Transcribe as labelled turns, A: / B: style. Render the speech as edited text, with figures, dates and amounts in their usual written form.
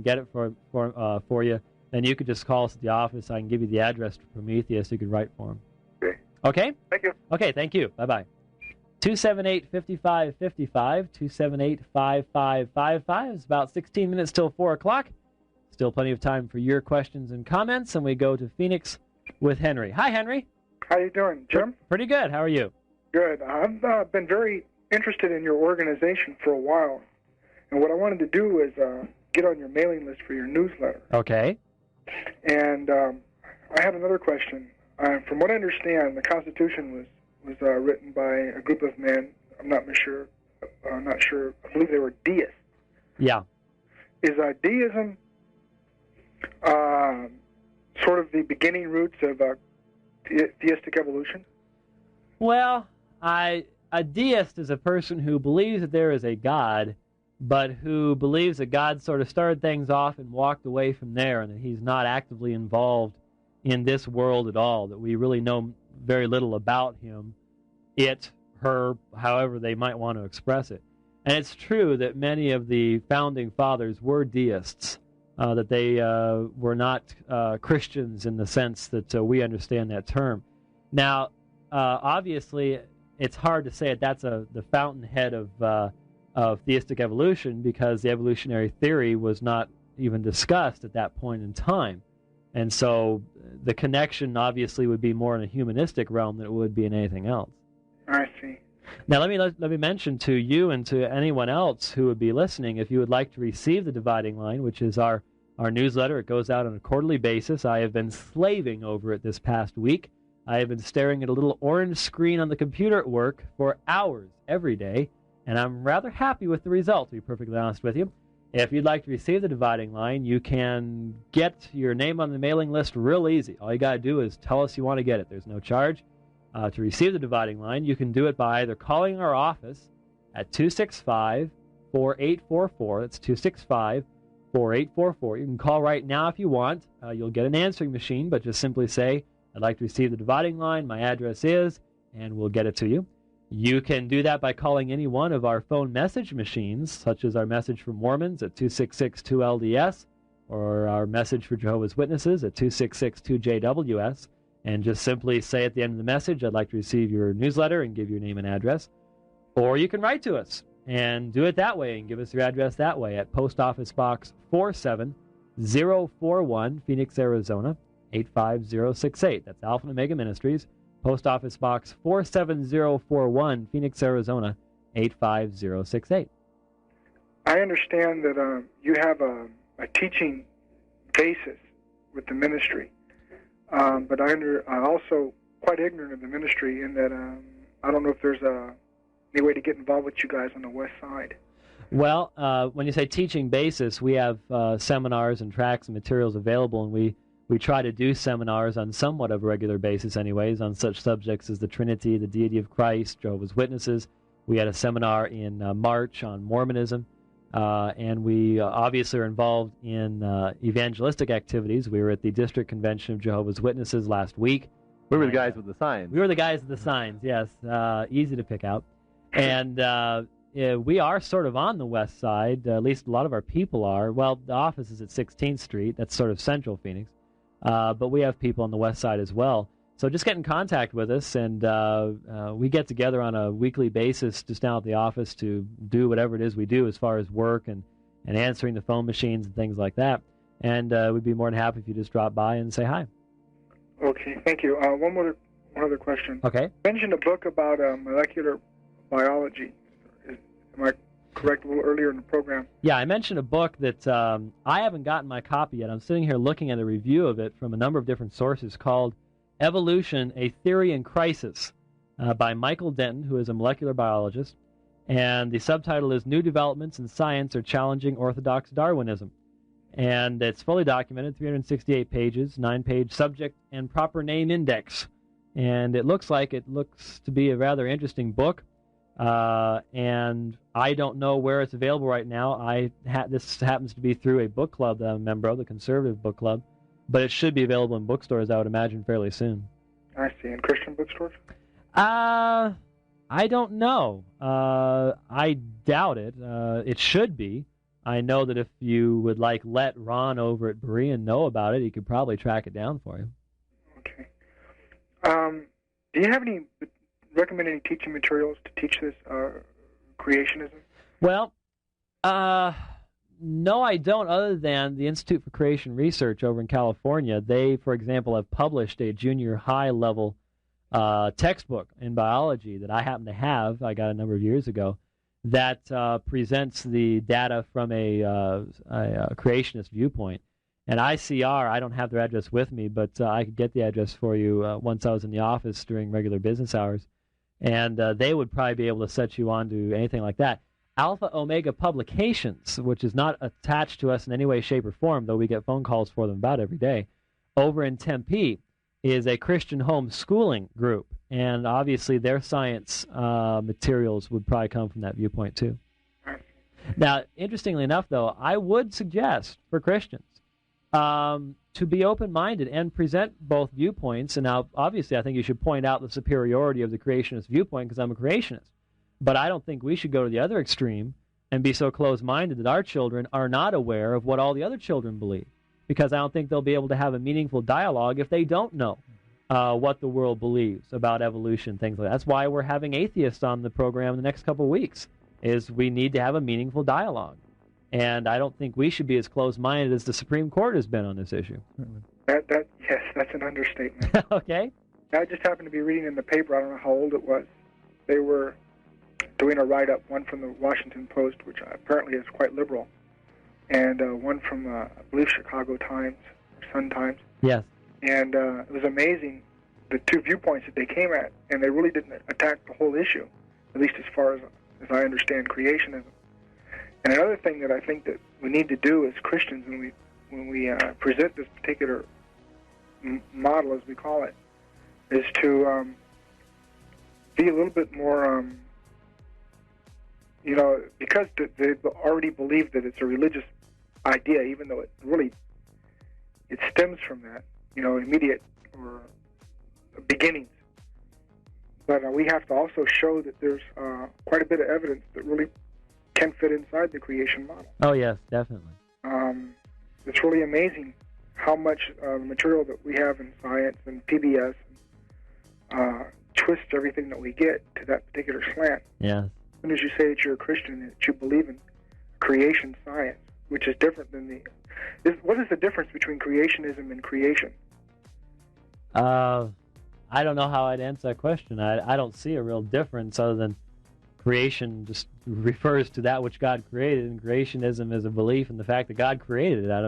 A: get it for you, then you could just call us at the office. I can give you the address to Prometheus. You could write for him.
B: Okay.
A: Okay?
B: Thank you.
A: Okay, thank you. Bye-bye. 278-5555, 278-5555. It's about 16 minutes till 4 o'clock. Still plenty of time for your questions and comments, and we go to Phoenix with Henry. Hi, Henry.
B: How you doing, Jim?
A: Pretty good. How are you?
B: Good. I've been very interested in your organization for a while, and what I wanted to do is get on your mailing list for your newsletter.
A: Okay.
B: And I had another question. From what I understand, the Constitution was written by a group of men. I'm not sure. I believe they were deists.
A: Yeah.
B: Is deism sort of the beginning roots of theistic evolution?
A: Well, a deist is a person who believes that there is a God, but who believes that God sort of started things off and walked away from there, and that he's not actively involved in this world at all, that we really know very little about him, it, her, however they might want to express it. And it's true that many of the founding fathers were deists, that they were not Christians in the sense that we understand that term. Now, obviously, it's hard to say that that's the fountainhead of theistic evolution, because the evolutionary theory was not even discussed at that point in time. And so the connection obviously would be more in a humanistic realm than it would be in anything else.
B: I see.
A: Now let me mention to you and to anyone else who would be listening, if you would like to receive the Dividing Line, which is our newsletter. It goes out on a quarterly basis. I have been slaving over it this past week. I have been staring at a little orange screen on the computer at work for hours every day, and I'm rather happy with the result, to be perfectly honest with you. If you'd like to receive the Dividing Line, you can get your name on the mailing list real easy. All you got to do is tell us you want to get it. There's no charge. To receive the Dividing Line, you can do it by either calling our office at 265-4844. That's 265-4844. You can call right now if you want. You'll get an answering machine, but just simply say, I'd like to receive the Dividing Line, my address is, and we'll get it to you. You can do that by calling any one of our phone message machines, such as our message for Mormons at 266-2LDS, or our message for Jehovah's Witnesses at 266-2JWS, and just simply say at the end of the message, I'd like to receive your newsletter, and give your name and address. Or you can write to us and do it that way and give us your address that way at Post Office Box 47041, Phoenix, Arizona, 85068. That's Alpha and Omega Ministries. Post Office Box 47041, Phoenix, Arizona, 85068.
B: I understand that you have a teaching basis with the ministry, but I'm also quite ignorant of the ministry in that I don't know if there's any way to get involved with you guys on the west side.
A: Well, when you say teaching basis, we have seminars and tracts and materials available, and we try to do seminars on somewhat of a regular basis anyways on such subjects as the Trinity, the deity of Christ, Jehovah's Witnesses. We had a seminar in March on Mormonism, and we obviously are involved in evangelistic activities. We were at the District Convention of Jehovah's Witnesses last week.
C: We were the guys with the signs.
A: We were the guys with the signs, yes. Easy to pick out. And we are sort of on the west side, at least a lot of our people are. Well, the office is at 16th Street. That's sort of central Phoenix. But we have people on the west side as well. So just get in contact with us, and we get together on a weekly basis just down at the office to do whatever it is we do as far as work and answering the phone machines and things like that. And we'd be more than happy if you just drop by and say hi.
B: Okay, thank you. One other question.
A: Okay.
B: You mentioned a book about molecular biology. Am I correct, a little earlier in the program?
A: Yeah, I mentioned a book that I haven't gotten my copy yet. I'm sitting here looking at a review of it from a number of different sources called Evolution, A Theory in Crisis by Michael Denton, who is a molecular biologist. And the subtitle is New Developments in Science Are Challenging Orthodox Darwinism. And it's fully documented, 368 pages, 9-page subject and proper name index. And it looks to be a rather interesting book. And I don't know where it's available right now. This happens to be through a book club that I'm a member of, the Conservative Book Club, but it should be available in bookstores, I would imagine, fairly soon.
B: I see. In Christian bookstores?
A: I don't know. I doubt it. It should be. I know that if you would let Ron over at Berean know about it, he could probably track it down for you.
B: Okay. Do you have recommend any teaching materials to teach this creationism?
A: Well, no, I don't, other than the Institute for Creation Research over in California. They, for example, have published a junior high level textbook in biology that I happen to have. I got a number of years ago that presents the data from a creationist viewpoint. And ICR, I don't have their address with me, but I could get the address for you once I was in the office during regular business hours. And they would probably be able to set you on to anything like that. Alpha Omega Publications, which is not attached to us in any way, shape, or form, though we get phone calls for them about every day, over in Tempe, is a Christian homeschooling group. And obviously their science materials would probably come from that viewpoint too. Now, interestingly enough, though, I would suggest for Christians to be open-minded and present both viewpoints. And now, obviously, I think you should point out the superiority of the creationist viewpoint because I'm a creationist. But I don't think we should go to the other extreme and be so close-minded that our children are not aware of what all the other children believe, because I don't think they'll be able to have a meaningful dialogue if they don't know what the world believes about evolution, things like that. That's why we're having atheists on the program the next couple of weeks, is we need to have a meaningful dialogue. And I don't think we should be as close-minded as the Supreme Court has been on this issue.
B: Yes, that's an understatement.
A: Okay.
B: I just happened to be reading in the paper, I don't know how old it was, they were doing a write-up, one from the Washington Post, which apparently is quite liberal, and one from, I believe, Chicago Times, or Sun Times.
A: Yes.
B: And it was amazing, the two viewpoints that they came at, and they really didn't attack the whole issue, at least as far as I understand creationism. And another thing that I think that we need to do as Christians when we present this particular model, as we call it, is to be a little bit more, because they already believe that it's a religious idea, even though it stems from that, immediate or beginnings. But we have to also show that there's quite a bit of evidence that really can fit inside the creation model.
A: Oh, yes, definitely.
B: It's really amazing how much material that we have in science and PBS twists everything that we get to that particular slant.
A: Yes.
B: As soon as you say that you're a Christian, that you believe in creation science, which is different than what is the difference between creationism and creation?
A: I don't know how I'd answer that question. I don't see a real difference other than creation just refers to that which God created, and creationism is a belief in the fact that God created it out of